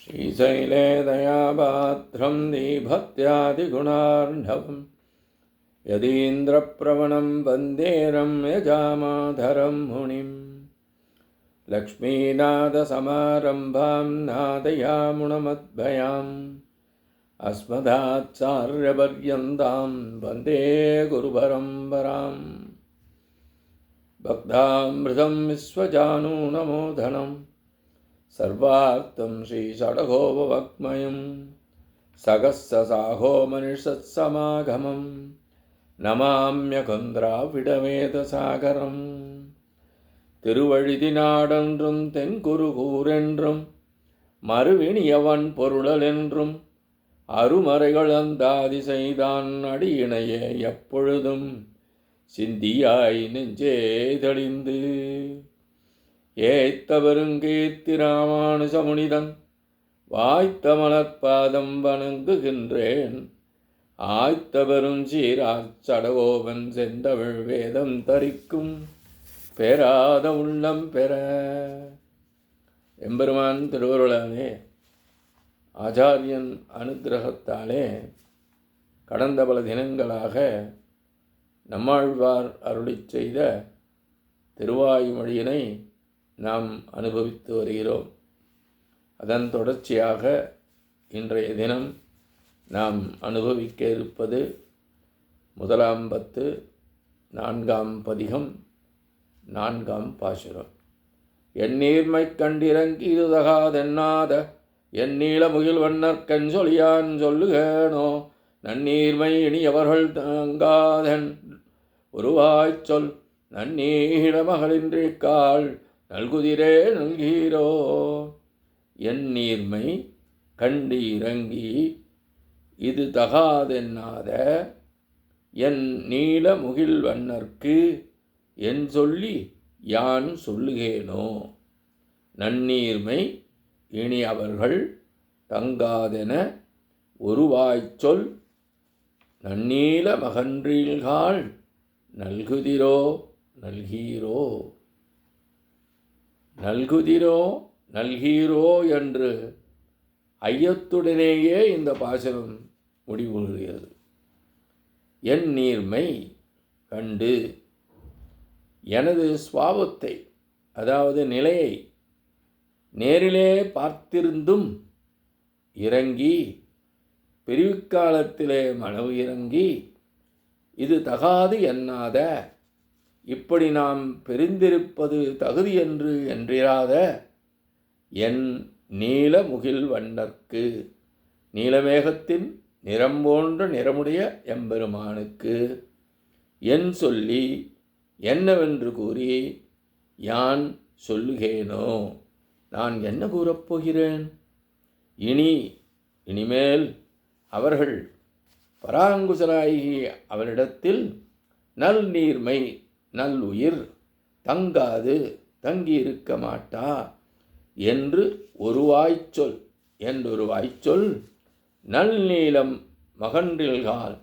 श्रीशैले दयापात्रं दीभक्त्यादिगुणार्णवं यदीन्द्रप्रवणं वन्दे रम्यजामाधरं मुनिं लक्ष्मीनाथसमारम्भां नादयामुणमद्भयाम् अस्मदाचार्यपर्यन्तां वन्दे गुरुपरम्पराम् भक्तामृतं विश्वजानूनमोदनं सर्वार्थं श्रीषडगोपवक्मयं सगस्साहो मनिषत्समागमं नमाम्यकुन्द्राविडवेदसागरम् திருவழுதினாடென்றும் தென்குருகூரென்றும் மறுவினியவன் பொருளலென்றும் அருமறைகள் அந்தாதி செய்தான் அடியினையே எப்பொழுதும் சிந்தியாய் நெஞ்சே தெளிந்து ஏத்தவருங்கீர்த்தி ராமானுஜமுனிதன் வாய்த்த மலர்பாதம் வணங்குகின்றேன் ஆய்த்தவரும் சீராச்சடகோபன் செந்தமிழ் வேதம் தரிக்கும் பேராத உள்ளம் பெற. எம்பெருமான் திருவருளாலே ஆச்சாரியன் அனுக்கிரகத்தாலே கடந்த பல தினங்களாக நம்மாழ்வார் அருளிச் செய்த திருவாய்மொழியினை நாம் அனுபவித்து வருகிறோம். அதன் தொடர்ச்சியாக இன்றைய தினம் நாம் அனுபவிக்க இருப்பது முதலாம் பத்து, நான்காம் பதிகம், நான்காம் பாசுரம். எந்நீர்மை கண்டிறங்கி இதுதகாதென்னாத என் நீளமுகில் வண்ணற்கண் சொல்லியான் சொல்லுகேனோ நன்னீர்மை இனியவர்கள் தங்காதன் ஒருவாய்ச் சொல் நன்னீள மகளின்றிக்காள் நல்குதிரே நல்கீரோ. என் நீர்மை கண்டு இறங்கி இது தகாதென்னாத என் நீல முகில் வண்ணர்க்கு என் சொல்லி யான் சொல்லுகேனோ நன்னீர்மை இனி அவர்கள் தங்காதென ஒருவாய்ச்சொல் நன்னீல மகன்றீள்காள் நல்குதிரோ நல்கீரோ. நல்குதிரோ நல்கீரோ என்று ஐயத்துடனேயே இந்த பாசுரம் முடிவுறுகிறது. என் நீர்மை கண்டு எனது சுவாபத்தை, அதாவது நிலையை நேரிலே பார்த்திருந்தும் இறங்கி பிரிவுக்காலத்திலே மனவு இறங்கி இது தகாது எண்ணாத, இப்படி நாம் பிரிந்திருப்பது தகுதி என்று என்றிராத என் நீல முகில் வண்ணர்க்கு, நீலமேகத்தின் நிறம் போன்ற நிறமுடைய எம்பெருமானுக்கு என் சொல்லி என்னவென்று கூறி யான் சொல்லுகேனோ, நான் என்ன கூறப்போகிறேன். இனிமேல் அவர்கள் பராங்குசராகி அவரிடத்தில் நல் நீர்மை நல்லுயிர் தங்காது தங்கியிருக்க மாட்டா என்று ஒரு வாய்ச்சொல் என்றொரு வாய்ச்சொல் நல் நீளம் மகன்றில்கால்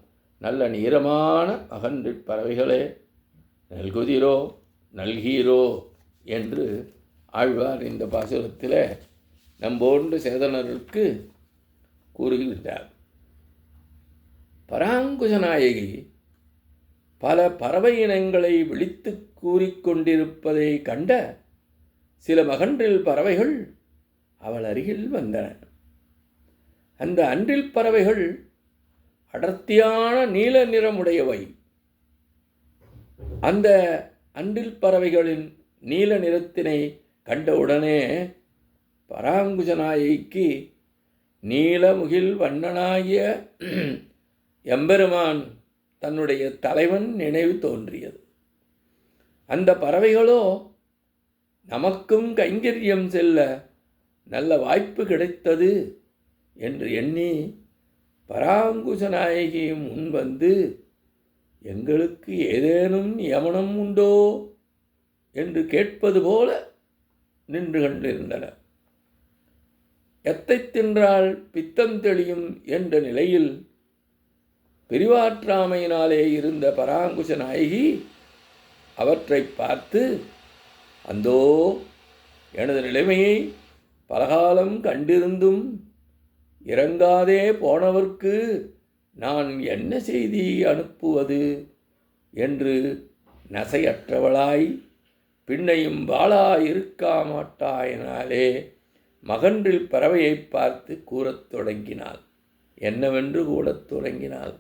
நல்ல நீளமான மகன்றிற் பறவைகளே நல்குதிரோ நல்கீரோ என்று ஆழ்வார் இந்த பாசுரத்தில் நம்போன்று சேதனருக்கு கூறுகின்றார். பராங்குசநாயகி பல பறவை இனங்களை விழித்து கூறிக்கொண்டிருப்பதை கண்ட சில மகன்றில் பறவைகள் அவள் அருகில் வந்தன. அந்த அன்றில் பறவைகள் அடர்த்தியான நீல நிறமுடையவை. அந்த அன்றில் பறவைகளின் நீல நிறத்தினை கண்டவுடனே பராங்குசநாயகிக்கு நீலமுகில் வண்ணனாகிய எம்பெருமான் தன்னுடைய தலைவன் நினைவு தோன்றியது. அந்த பறவைகளோ நமக்கும் கைங்கரியம் செல்ல நல்ல வாய்ப்பு கிடைத்தது என்று எண்ணி பராங்குசநாயகி முன் வந்து எங்களுக்கு ஏதேனும் நியமனம் உண்டோ என்று கேட்பது போல நின்று கொண்டிருந்தன. எத்தை தின்றால் பித்தம் தெளியும் என்ற நிலையில் பிரிவாற்றாமையினாலே இருந்த பராங்குசநாயகி அவற்றை பார்த்து, அந்தோ எனது நிலைமையை பலகாலம் கண்டிருந்தும் இறங்காதே போனவர்க்கு நான் என்ன செய்தி அனுப்புவது என்று நசையற்றவளாய் பின்னையும் வாளாயிருக்கா மாட்டாயினாலே மகன்றில் பறவையை பார்த்து கூறத் தொடங்கினாள். என்னவென்று கூடத் தொடங்கினாள்.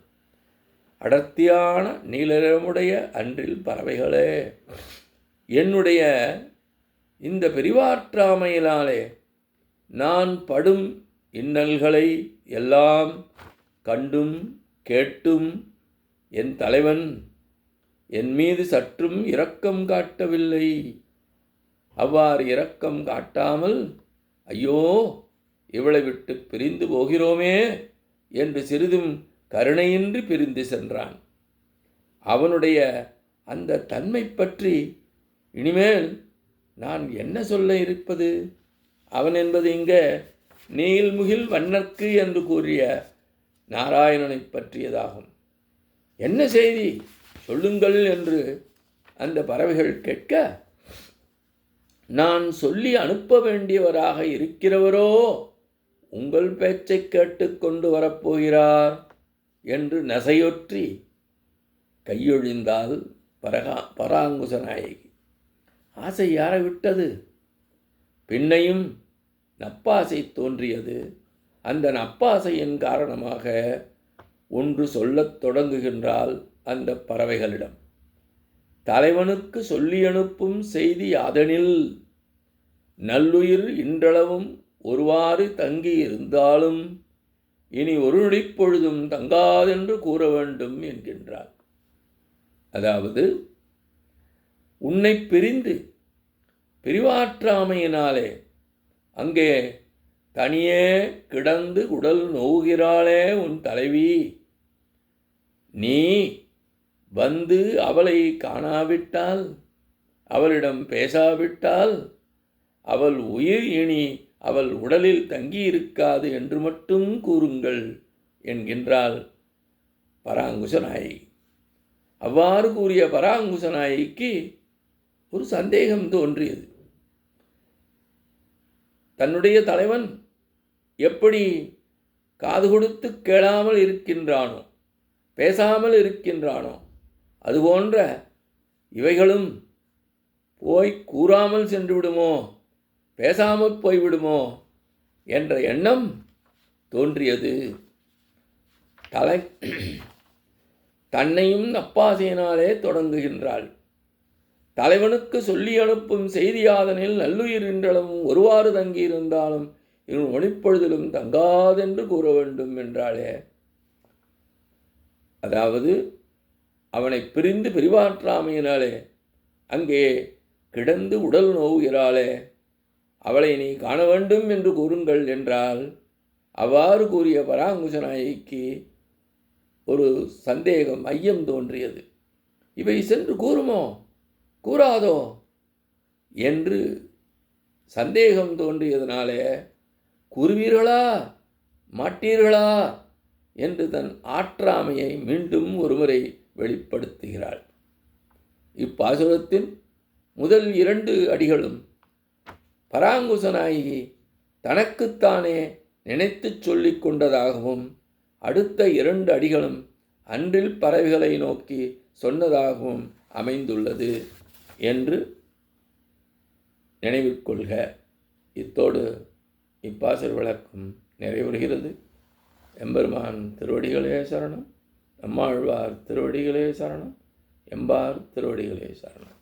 அடர்த்தியான நீலமுடைய அன்றில் பறவைகளே, என்னுடைய இந்த பிரிவாற்றாமையினாலே நான் படும் இன்னல்களை எல்லாம் கண்டும் கேட்டும் என் தலைவன் என் மீது சற்றும் இரக்கம் காட்டவில்லை. அவ்வாறு இரக்கம் காட்டாமல், ஐயோ இவளை விட்டு பிரிந்து போகிறோமே என்று சிறிதும் கருணையின்றி பிரிந்து சென்றான். அவனுடைய அந்த தன்மை பற்றி இனிமேல் நான் என்ன சொல்ல இருப்பது? அவன் என்பது இங்கே நீள்முகில் வண்ணர்க்கு என்று கூறிய நாராயணனை பற்றியதாகும். என்ன செய்தி சொல்லுங்கள் என்று அந்த பறவைகள் கேட்க, நான் சொல்லி அனுப்ப வேண்டியவராக இருக்கிறவரோ உங்கள் பேச்சை கேட்டு கொண்டு வரப்போகிறார் என்று நசையொற்றி கையொழிந்தால் பராங்குச நாயகி. ஆசை யாரை விட்டது? பின்னையும் நப்பாசை தோன்றியது. அந்த நப்பாசையின் காரணமாக ஒன்று சொல்லத் தொடங்குகின்றால் அந்த பறவைகளிடம். தலைவனுக்கு சொல்லி அனுப்பும் செய்தி யாதெனில், நல்லுயிர் இன்றளவும் ஒருவாறு தங்கி இருந்தாலும் இனி ஒரு நொடிப்பொழுதும் தங்காதென்று கூற வேண்டும் என்கின்றார். அதாவது, உன்னை பிரிந்து பிரிவாற்றாமையினாலே அங்கே தனியே கிடந்து உடல் நோவுகிறாளே உன் தலைவி, நீ வந்து அவளை காணாவிட்டால், அவளிடம் பேசாவிட்டால் அவள் உயிர் இனி அவள் உடலில் தங்கியிருக்காது என்று மட்டும் கூறுங்கள் என்கின்றாள் பராங்குச நாயகி. அவ்வாறு கூறிய பராங்குச நாயகிக்கு ஒரு சந்தேகம் தோன்றியது. தன்னுடைய தலைவன் எப்படி காது கொடுத்து கேளாமல் இருக்கின்றானோ, பேசாமல் இருக்கின்றானோ, அதுபோன்ற இவைகளும் போய் கூறாமல் சென்று விடுமோ, பேசாமல் போய்விடுமோ என்ற எண்ணம் தோன்றியது. தன்னையும் நப்பாசையினாலே தொடங்குகின்றாள். தலைவனுக்கு சொல்லி அனுப்பும் செய்தியாதனில் நல்லுயிர் இன்றளவும் ஒருவாறு தங்கியிருந்தாலும் இவன் ஒளிப்பொழுதிலும் தங்காதென்று கூற வேண்டும் என்றாளே. அதாவது, அவனை பிரிந்து பிரிவாற்றாமையினாலே அங்கே கிடந்து உடல் நோவுகிறாளே, அவளை நீ காண வேண்டும் என்று கூறுங்கள் என்றால், அவ்வாறு கூறிய பராங்குச நாயகிக்கு ஒரு சந்தேகம், ஐயம் தோன்றியது. இவை சென்று கூறுமோ கூறாதோ என்று சந்தேகம் தோன்றியதனாலே, கூறுவீர்களா மாட்டீர்களா என்று தன் ஆற்றாமையை மீண்டும் ஒருமுறை வெளிப்படுத்துகிறாள். இப்பாசுரத்தின் முதல் 2 அடிகளும் பராங்குச நாயகி தனக்குத்தானே நினைத்து சொல்லிக் கொண்டதாகவும், அடுத்த 2 அடிகளும் அன்றில் பறவைகளை நோக்கி சொன்னதாகவும் அமைந்துள்ளது என்று நினைவில் கொள்க. இத்தோடு இப்பாசுர விளக்கம் நிறைவுறுகிறது. எம்பெருமான் திருவடிகளே சரணம். நம்மாழ்வார் திருவடிகளே சரணம். எம்பார் திருவடிகளே சரணம்.